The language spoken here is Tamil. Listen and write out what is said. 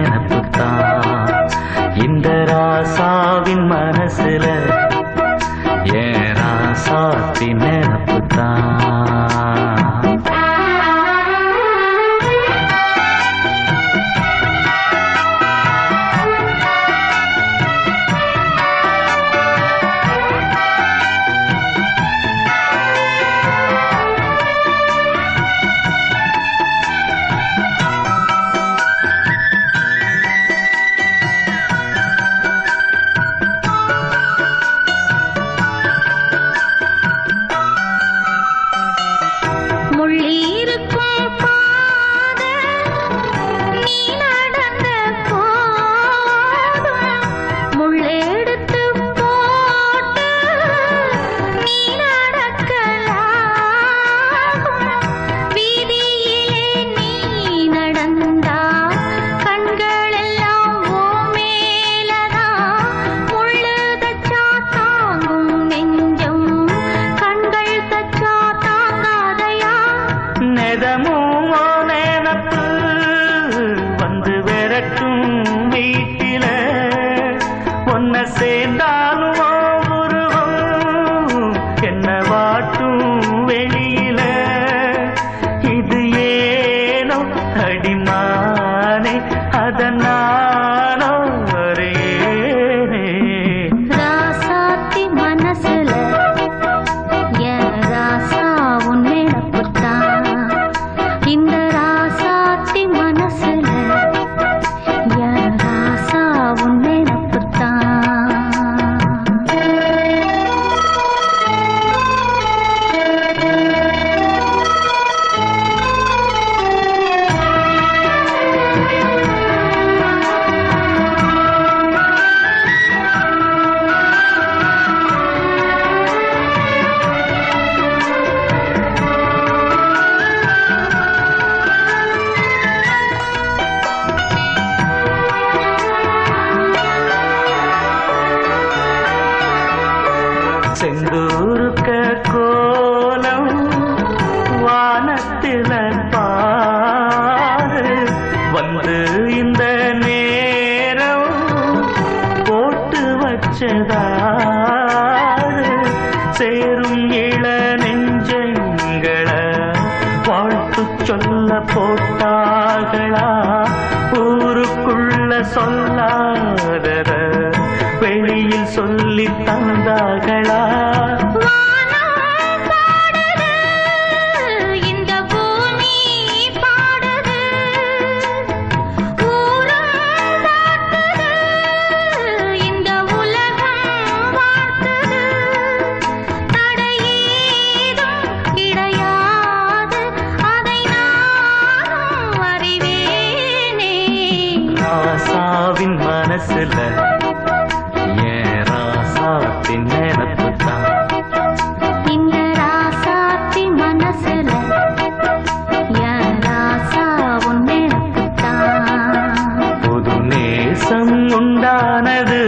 நினப்புத்தான் இந்த ராசாவின் மனசுல ஏன் ராசாத்தி நினப்புத்தான். சேர்ந்தாலும் உருவம் என்ன வாட்டும் வெளியில இது ஏனோ அடிமானே அதனானோ வரேனே ராசாத்தி மனசுல என் ராசா உன் நினப்புத்தான் இந்த ராசாத்தி மனசுல என் ராசா உன் செந்தூருக்க கோலம் வானத்தில பாரு வந்து இந்த நேரம் போட்டு வச்சதாரு சேரும் இள நெஞ்சங்களை வாழ்த்து சொல்ல போட்டார்களா ஊருக்குள்ள சொல்லாதத வெளியில் சொல்லி தந்தார்களா இந்த பூமி பாடுது ஊரும் பாடுது இந்த உலகம் வாழ்த்துது தடையேதும் கிடையாது அதை நானும் அறிவேனே ராசாவின் மனசுல நினப்புத்தான் இந்த ராசாத்தி மனசுல என் ராசா உன் நினப்புத்தான் புது நேசம் உண்டானது